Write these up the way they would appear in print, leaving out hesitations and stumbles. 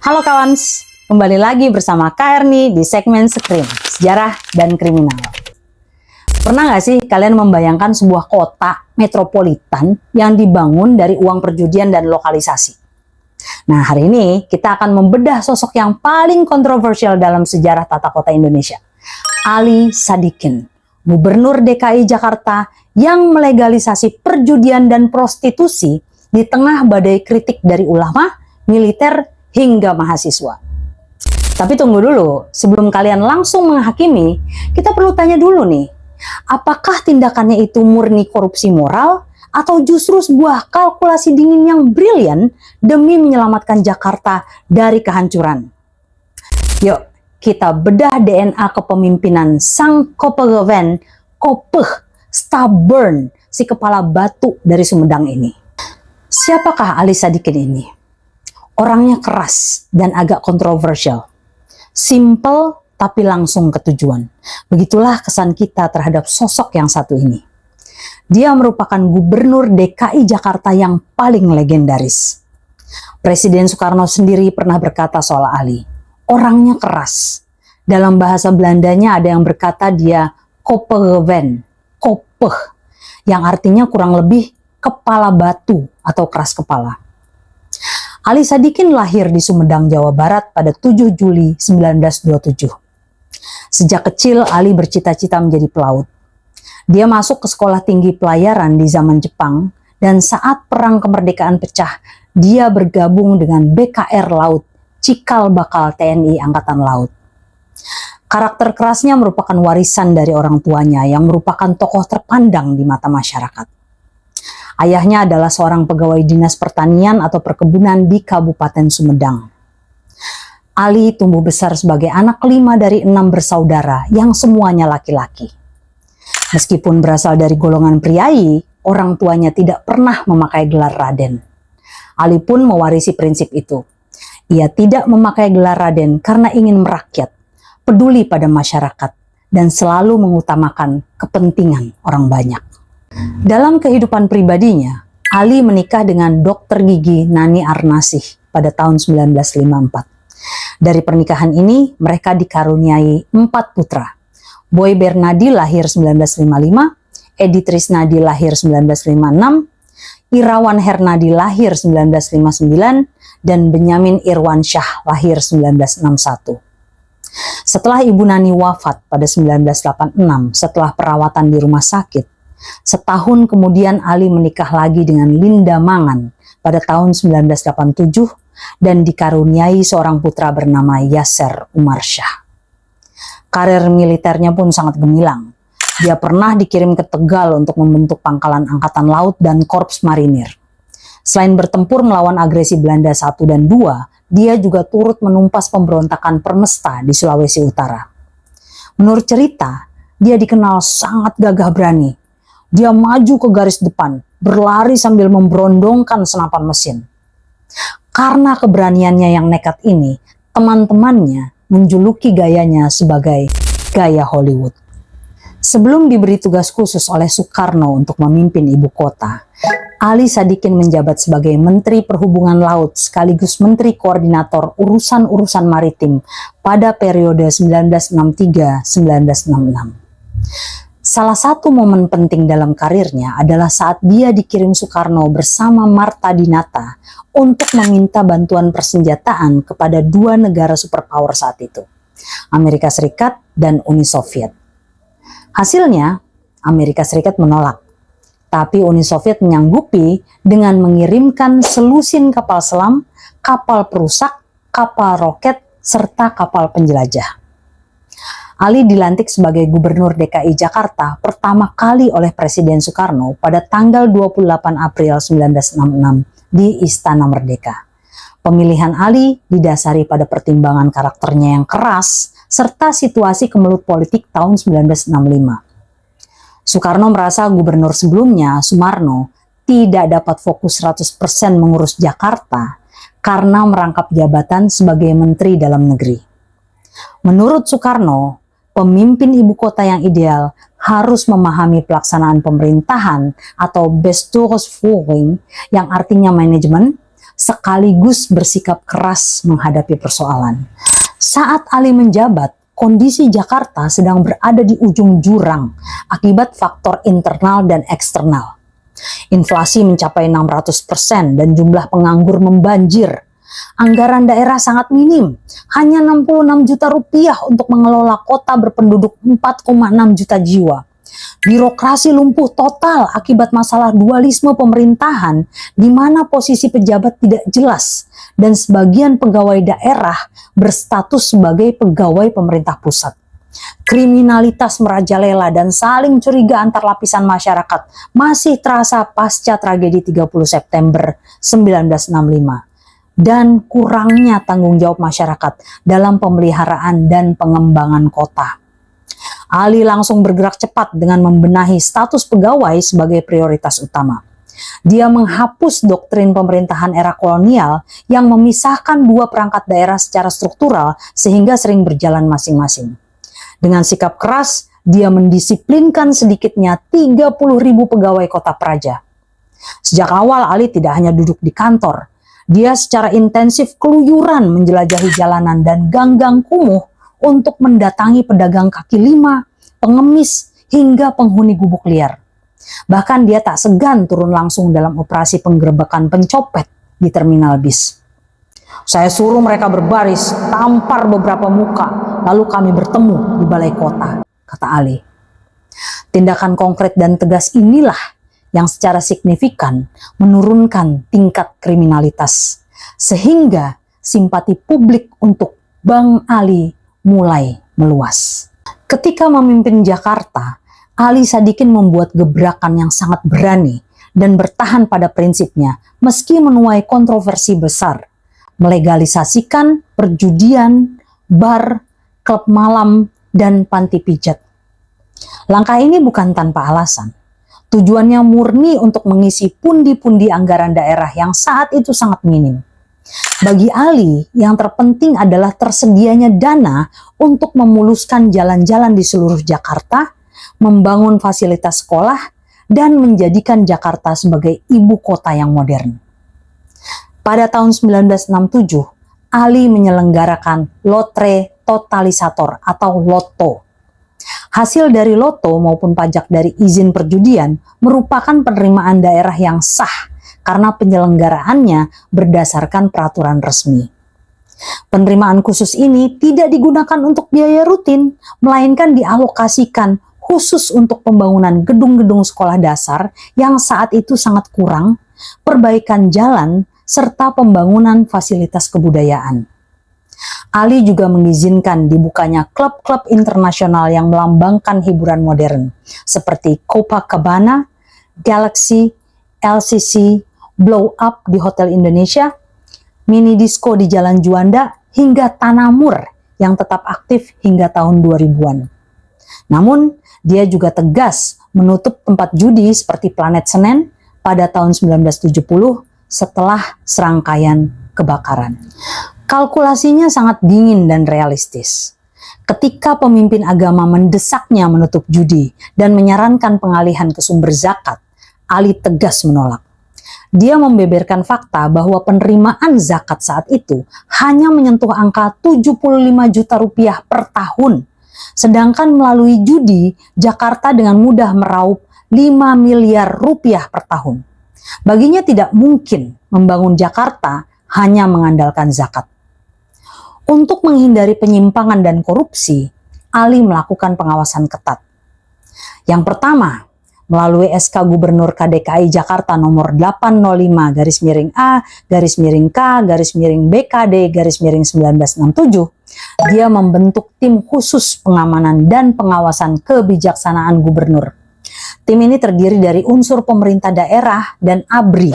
Halo kawan, kembali lagi bersama Kak Erni di segmen Skrim, Sejarah dan Kriminal. Pernah nggak sih kalian membayangkan sebuah kota metropolitan yang dibangun dari uang perjudian dan lokalisasi? Nah, hari ini kita akan membedah sosok yang paling kontroversial dalam sejarah tata kota Indonesia, Ali Sadikin, Gubernur DKI Jakarta yang melegalisasi perjudian dan prostitusi di tengah badai kritik dari ulama, militer, hingga mahasiswa. Tapi tunggu dulu, sebelum kalian langsung menghakimi, kita perlu tanya dulu nih, apakah tindakannya itu murni korupsi moral atau justru sebuah kalkulasi dingin yang brilian demi menyelamatkan Jakarta dari kehancuran? Yuk, kita bedah DNA kepemimpinan sang Kopegawén Kopeh Stubborn, si kepala batu dari Sumedang ini. Siapakah Ali Sadikin ini? Orangnya keras dan agak kontroversial. Simple tapi langsung ke tujuan. Begitulah kesan kita terhadap sosok yang satu ini. Dia merupakan gubernur DKI Jakarta yang paling legendaris. Presiden Soekarno sendiri pernah berkata soal Ali, orangnya keras. Dalam bahasa Belandanya ada yang berkata dia Kopegawén, Kopeh, yang artinya kurang lebih kepala batu atau keras kepala. Ali Sadikin lahir di Sumedang, Jawa Barat pada 7 Juli 1927. Sejak kecil Ali bercita-cita menjadi pelaut. Dia masuk ke sekolah tinggi pelayaran di zaman Jepang dan saat perang kemerdekaan pecah, dia bergabung dengan BKR Laut, Cikal Bakal TNI Angkatan Laut. Karakter kerasnya merupakan warisan dari orang tuanya yang merupakan tokoh terpandang di mata masyarakat. Ayahnya adalah seorang pegawai dinas pertanian atau perkebunan di Kabupaten Sumedang. Ali tumbuh besar sebagai anak kelima dari 6 bersaudara yang semuanya laki-laki. Meskipun berasal dari golongan priai, orang tuanya tidak pernah memakai gelar Raden. Ali pun mewarisi prinsip itu. Ia tidak memakai gelar Raden karena ingin merakyat, peduli pada masyarakat, dan selalu mengutamakan kepentingan orang banyak. Dalam kehidupan pribadinya, Ali menikah dengan Dr. Gigi Nani Arnasih pada tahun 1954. Dari pernikahan ini, mereka dikaruniai 4 putra. Boy Bernadi lahir 1955, Edi Trisnadi lahir 1956, Irawan Hernadi lahir 1959, dan Benyamin Irwansyah lahir 1961. Setelah Ibu Nani wafat pada 1986 setelah perawatan di rumah sakit, setahun kemudian Ali menikah lagi dengan Linda Mangan pada tahun 1987 dan dikaruniai seorang putra bernama Yasser Umarsyah. Karir militernya pun sangat gemilang. Dia pernah dikirim ke Tegal untuk membentuk pangkalan angkatan laut dan korps marinir. Selain bertempur melawan agresi Belanda 1 dan 2, dia juga turut menumpas pemberontakan Permesta di Sulawesi Utara. Menurut cerita, dia dikenal sangat gagah berani. Dia maju ke garis depan, berlari sambil memberondongkan senapan mesin. Karena keberaniannya yang nekat ini, teman-temannya menjuluki gayanya sebagai gaya Hollywood. Sebelum diberi tugas khusus oleh Soekarno untuk memimpin ibu kota, Ali Sadikin menjabat sebagai Menteri Perhubungan Laut sekaligus Menteri Koordinator Urusan-Urusan Maritim pada periode 1963-1966. Salah satu momen penting dalam karirnya adalah saat dia dikirim Soekarno bersama Marta Dinata untuk meminta bantuan persenjataan kepada 2 negara superpower saat itu, Amerika Serikat dan Uni Soviet. Hasilnya, Amerika Serikat menolak, tapi Uni Soviet menyanggupi dengan mengirimkan selusin kapal selam, kapal perusak, kapal roket, serta kapal penjelajah. Ali dilantik sebagai Gubernur DKI Jakarta pertama kali oleh Presiden Soekarno pada tanggal 28 April 1966 di Istana Merdeka. Pemilihan Ali didasari pada pertimbangan karakternya yang keras serta situasi kemelut politik tahun 1965. Soekarno merasa gubernur sebelumnya, Sumarno, tidak dapat fokus 100% mengurus Jakarta karena merangkap jabatan sebagai Menteri Dalam Negeri. Menurut Soekarno, pemimpin ibu kota yang ideal harus memahami pelaksanaan pemerintahan atau Bestuursvoering yang artinya manajemen, sekaligus bersikap keras menghadapi persoalan. Saat Ali menjabat, kondisi Jakarta sedang berada di ujung jurang akibat faktor internal dan eksternal. Inflasi mencapai 600% dan jumlah penganggur membanjir. Anggaran daerah sangat minim, hanya 66 juta rupiah untuk mengelola kota berpenduduk 4,6 juta jiwa. Birokrasi lumpuh total akibat masalah dualisme pemerintahan di mana posisi pejabat tidak jelas dan sebagian pegawai daerah berstatus sebagai pegawai pemerintah pusat. Kriminalitas merajalela dan saling curiga antar lapisan masyarakat masih terasa pasca tragedi 30 September 1965 dan kurangnya tanggung jawab masyarakat dalam pemeliharaan dan pengembangan kota. Ali langsung bergerak cepat dengan membenahi status pegawai sebagai prioritas utama. Dia menghapus doktrin pemerintahan era kolonial yang memisahkan dua perangkat daerah secara struktural sehingga sering berjalan masing-masing. Dengan sikap keras, dia mendisiplinkan sedikitnya 30.000 pegawai kota praja. Sejak awal Ali tidak hanya duduk di kantor, dia secara intensif keluyuran menjelajahi jalanan dan gang-gang kumuh untuk mendatangi pedagang kaki lima, pengemis, hingga penghuni gubuk liar. Bahkan dia tak segan turun langsung dalam operasi penggerebekan pencopet di terminal bis. Saya suruh mereka berbaris, tampar beberapa muka, lalu kami bertemu di balai kota, kata Ali. Tindakan konkret dan tegas inilah yang secara signifikan menurunkan tingkat kriminalitas, sehingga simpati publik untuk Bang Ali mulai meluas. Ketika memimpin Jakarta, Ali Sadikin membuat gebrakan yang sangat berani dan bertahan pada prinsipnya meski menuai kontroversi besar, melegalisasikan perjudian, bar, klub malam, dan panti pijat. Langkah ini bukan tanpa alasan. Tujuannya murni untuk mengisi pundi-pundi anggaran daerah yang saat itu sangat minim. Bagi Ali, yang terpenting adalah tersedianya dana untuk memuluskan jalan-jalan di seluruh Jakarta, membangun fasilitas sekolah, dan menjadikan Jakarta sebagai ibu kota yang modern. Pada tahun 1967, Ali menyelenggarakan Lotre Totalisator atau Loto. Hasil dari loto maupun pajak dari izin perjudian merupakan penerimaan daerah yang sah karena penyelenggaraannya berdasarkan peraturan resmi. Penerimaan khusus ini tidak digunakan untuk biaya rutin, melainkan dialokasikan khusus untuk pembangunan gedung-gedung sekolah dasar yang saat itu sangat kurang, perbaikan jalan, serta pembangunan fasilitas kebudayaan. Ali juga mengizinkan dibukanya klub-klub internasional yang melambangkan hiburan modern, seperti Copacabana, Galaxy, LCC, Blow Up di Hotel Indonesia, Mini Disco di Jalan Juanda, hingga Tanamur yang tetap aktif hingga tahun 2000-an. Namun, dia juga tegas menutup tempat judi seperti Planet Senen pada tahun 1970 setelah serangkaian kebakaran. Kalkulasinya sangat dingin dan realistis. Ketika pemimpin agama mendesaknya menutup judi dan menyarankan pengalihan ke sumber zakat, Ali tegas menolak. Dia membeberkan fakta bahwa penerimaan zakat saat itu hanya menyentuh angka 75 juta rupiah per tahun. Sedangkan melalui judi, Jakarta dengan mudah meraup 5 miliar rupiah per tahun. Baginya tidak mungkin membangun Jakarta hanya mengandalkan zakat. Untuk menghindari penyimpangan dan korupsi, Ali melakukan pengawasan ketat. Yang pertama, melalui SK Gubernur KDKI Jakarta nomor 805-A-K-BKD-1967, dia membentuk tim khusus pengamanan dan pengawasan kebijaksanaan gubernur. Tim ini terdiri dari unsur pemerintah daerah dan ABRI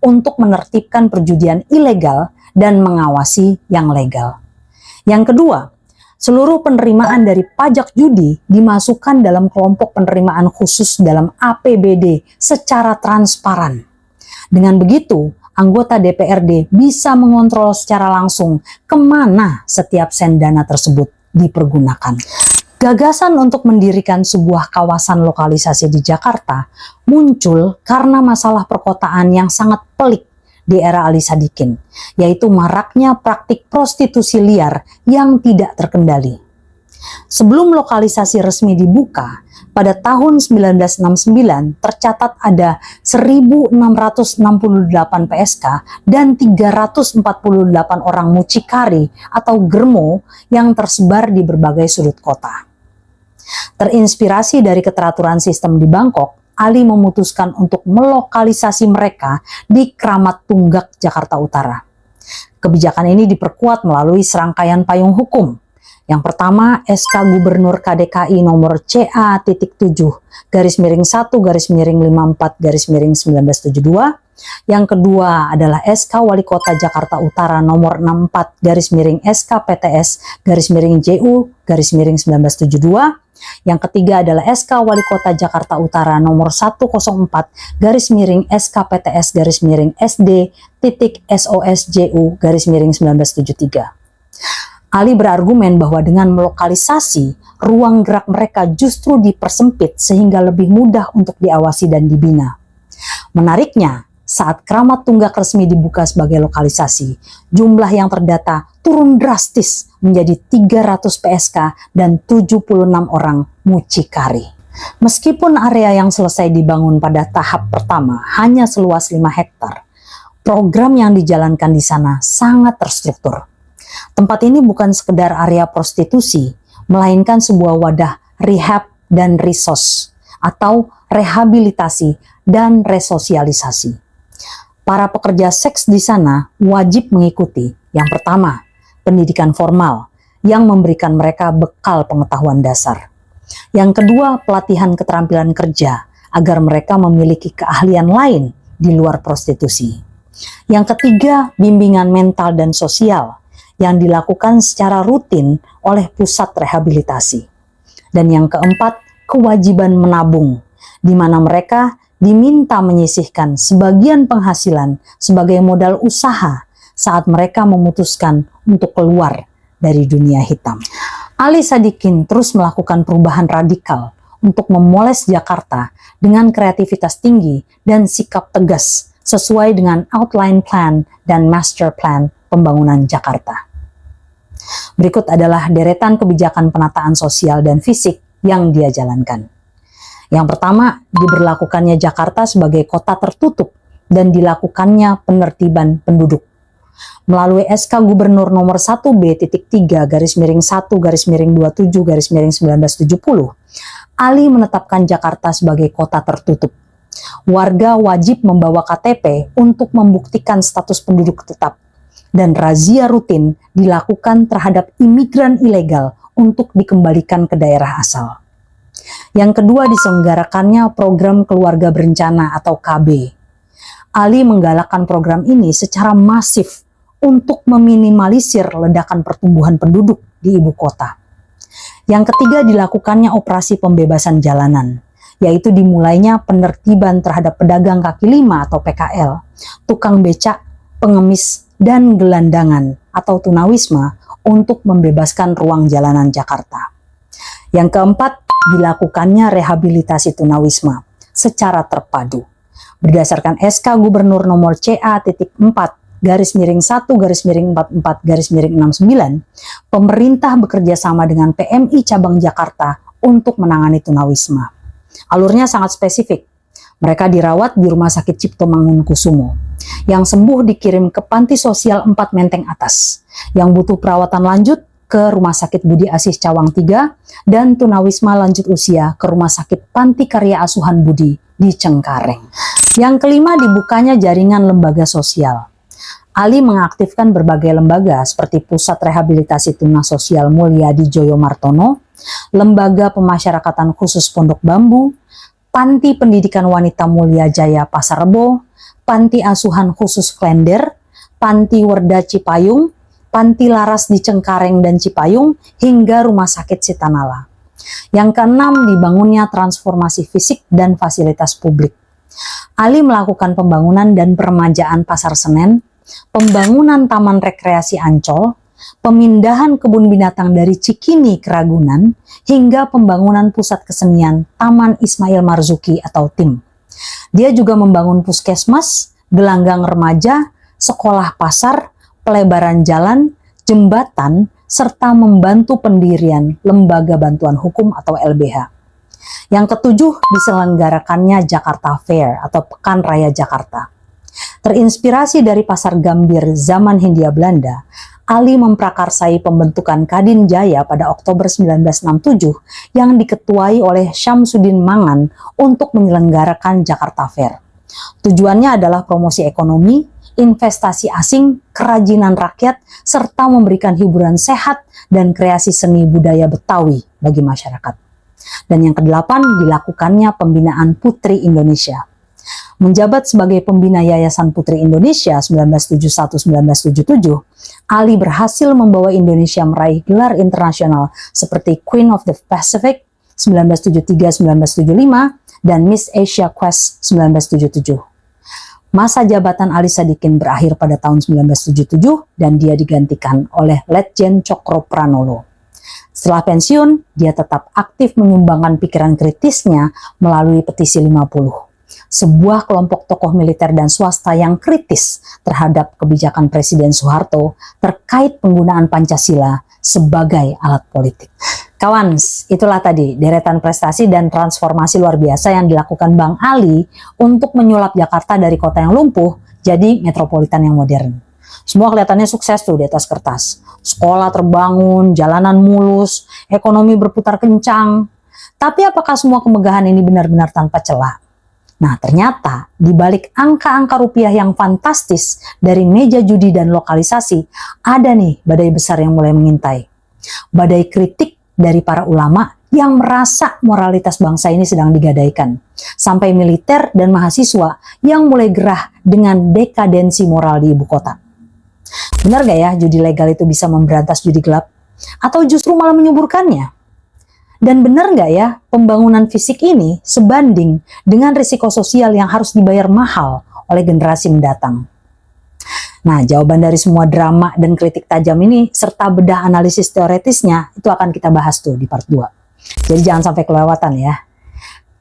untuk menertibkan perjudian ilegal dan mengawasi yang legal. Yang kedua, seluruh penerimaan dari pajak judi dimasukkan dalam kelompok penerimaan khusus dalam APBD secara transparan. Dengan begitu, anggota DPRD bisa mengontrol secara langsung kemana setiap sen dana tersebut dipergunakan. Gagasan untuk mendirikan sebuah kawasan lokalisasi di Jakarta muncul karena masalah perkotaan yang sangat pelik di era Ali Sadikin, yaitu maraknya praktik prostitusi liar yang tidak terkendali. Sebelum lokalisasi resmi dibuka, pada tahun 1969 tercatat ada 1.668 PSK dan 348 orang mucikari atau germo yang tersebar di berbagai sudut kota. Terinspirasi dari keteraturan sistem di Bangkok, Ali memutuskan untuk melokalisasi mereka di Kramat Tunggak, Jakarta Utara. Kebijakan ini diperkuat melalui serangkaian payung hukum. Yang pertama, SK Gubernur KDKI nomor CA.1-54-1972. Yang kedua adalah SK Wali Kota Jakarta Utara nomor 64-SKPTS-JU-1972. Yang ketiga adalah SK Wali Kota Jakarta Utara nomor 104-SK-PSD-SD.SOSJU-1973. Ali berargumen bahwa dengan melokalisasi, ruang gerak mereka justru dipersempit sehingga lebih mudah untuk diawasi dan dibina. Menariknya, saat Kramat Tunggak resmi dibuka sebagai lokalisasi, jumlah yang terdata turun drastis menjadi 300 PSK dan 76 orang mucikari. Meskipun area yang selesai dibangun pada tahap pertama hanya seluas 5 hektar, program yang dijalankan di sana sangat terstruktur. Tempat ini bukan sekedar area prostitusi, melainkan sebuah wadah rehab dan resos atau rehabilitasi dan resosialisasi. Para pekerja seks di sana wajib mengikuti yang pertama, pendidikan formal yang memberikan mereka bekal pengetahuan dasar. Yang kedua, pelatihan keterampilan kerja agar mereka memiliki keahlian lain di luar prostitusi. Yang ketiga, bimbingan mental dan sosial yang dilakukan secara rutin oleh pusat rehabilitasi. Dan yang keempat, kewajiban menabung, di mana mereka diminta menyisihkan sebagian penghasilan sebagai modal usaha saat mereka memutuskan untuk keluar dari dunia hitam. Ali Sadikin terus melakukan perubahan radikal untuk memoles Jakarta dengan kreativitas tinggi dan sikap tegas sesuai dengan outline plan dan master plan pembangunan Jakarta. Berikut adalah deretan kebijakan penataan sosial dan fisik yang dia jalankan. Yang pertama, diberlakukannya Jakarta sebagai kota tertutup dan dilakukannya penertiban penduduk. Melalui SK Gubernur nomor 1B.3-1-27-1970, Ali menetapkan Jakarta sebagai kota tertutup. Warga wajib membawa KTP untuk membuktikan status penduduk tetap. Dan razia rutin dilakukan terhadap imigran ilegal untuk dikembalikan ke daerah asal. Yang kedua, diselenggarakannya program keluarga berencana atau KB. Ali menggalakkan program ini secara masif untuk meminimalisir ledakan pertumbuhan penduduk di ibu kota. Yang ketiga, dilakukannya operasi pembebasan jalanan, yaitu dimulainya penertiban terhadap pedagang kaki lima atau PKL, tukang becak, pengemis, dan gelandangan atau tunawisma untuk membebaskan ruang jalanan Jakarta. Yang keempat, dilakukannya rehabilitasi tunawisma secara terpadu. Berdasarkan SK Gubernur nomor CA.4-1-44-69, pemerintah bekerja sama dengan PMI Cabang Jakarta untuk menangani tunawisma. Alurnya sangat spesifik. Mereka dirawat di Rumah Sakit Cipto Mangunkusumo. Yang sembuh dikirim ke Panti Sosial 4 Menteng Atas. Yang butuh perawatan lanjut ke Rumah Sakit Budi Asih Cawang 3 dan tunawisma lanjut usia ke Rumah Sakit Panti Karya Asuhan Budi di Cengkareng. Yang kelima, dibukanya jaringan lembaga sosial. Ali mengaktifkan berbagai lembaga seperti Pusat Rehabilitasi Tuna Sosial Mulyadi Joyo Martono, Lembaga Pemasyarakatan Khusus Pondok Bambu, Panti Pendidikan Wanita Mulia Jaya Pasar Rebo, Panti Asuhan Khusus Klender, Panti Werda Cipayung, Panti Laras di Cengkareng dan Cipayung, hingga Rumah Sakit Sitanala. Yang keenam, dibangunnya transformasi fisik dan fasilitas publik. Ali melakukan pembangunan dan peremajaan Pasar Senen, pembangunan Taman Rekreasi Ancol, pemindahan kebun binatang dari Cikini ke Ragunan, hingga pembangunan pusat kesenian Taman Ismail Marzuki atau TIM. Dia juga membangun puskesmas, gelanggang remaja, sekolah pasar, pelebaran jalan, jembatan, serta membantu pendirian Lembaga Bantuan Hukum atau LBH. Yang ketujuh, diselenggarakannya Jakarta Fair atau Pekan Raya Jakarta. Terinspirasi dari pasar Gambir zaman Hindia Belanda, Ali memprakarsai pembentukan Kadin Jaya pada Oktober 1967 yang diketuai oleh Syamsuddin Mangan untuk menyelenggarakan Jakarta Fair. Tujuannya adalah promosi ekonomi, investasi asing, kerajinan rakyat, serta memberikan hiburan sehat dan kreasi seni budaya Betawi bagi masyarakat. Dan yang kedelapan, dilakukannya pembinaan Putri Indonesia. Menjabat sebagai pembina Yayasan Putri Indonesia 1971-1977, Ali berhasil membawa Indonesia meraih gelar internasional seperti Queen of the Pacific 1973-1975 dan Miss Asia Quest 1977. Masa jabatan Ali Sadikin berakhir pada tahun 1977 dan dia digantikan oleh Letjen Cokro Pranolo. Setelah pensiun, dia tetap aktif menyumbangkan pikiran kritisnya melalui Petisi 50. Sebuah kelompok tokoh militer dan swasta yang kritis terhadap kebijakan Presiden Soeharto terkait penggunaan Pancasila sebagai alat politik. Kawan, itulah tadi deretan prestasi dan transformasi luar biasa yang dilakukan Bang Ali untuk menyulap Jakarta dari kota yang lumpuh jadi metropolitan yang modern. Semua kelihatannya sukses tuh di atas kertas. Sekolah terbangun, jalanan mulus, ekonomi berputar kencang. Tapi apakah semua kemegahan ini benar-benar tanpa celah? Nah, ternyata di balik angka-angka rupiah yang fantastis dari meja judi dan lokalisasi, ada nih badai besar yang mulai mengintai. Badai kritik dari para ulama yang merasa moralitas bangsa ini sedang digadaikan. Sampai militer dan mahasiswa yang mulai gerah dengan dekadensi moral di ibu kota. Benar gak ya judi legal itu bisa memberantas judi gelap? Atau justru malah menyuburkannya? Dan benar nggak ya pembangunan fisik ini sebanding dengan risiko sosial yang harus dibayar mahal oleh generasi mendatang? Nah, jawaban dari semua drama dan kritik tajam ini serta bedah analisis teoretisnya itu akan kita bahas tuh di part 2. Jadi jangan sampai kelewatan ya.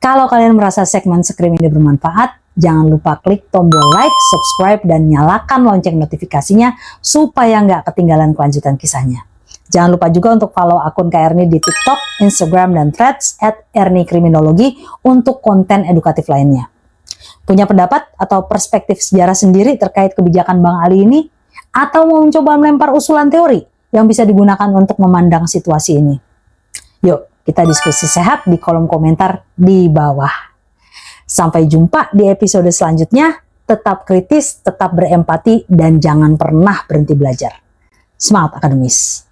Kalau kalian merasa segmen Skrim ini bermanfaat, jangan lupa klik tombol like, subscribe, dan nyalakan lonceng notifikasinya supaya nggak ketinggalan kelanjutan kisahnya. Jangan lupa juga untuk follow akun Kak Erni di TikTok, Instagram, dan Threads @ernikriminologi untuk konten edukatif lainnya. Punya pendapat atau perspektif sejarah sendiri terkait kebijakan Bang Ali ini? Atau mau mencoba melempar usulan teori yang bisa digunakan untuk memandang situasi ini? Yuk, kita diskusi sehat di kolom komentar di bawah. Sampai jumpa di episode selanjutnya. Tetap kritis, tetap berempati, dan jangan pernah berhenti belajar. Semangat akademis!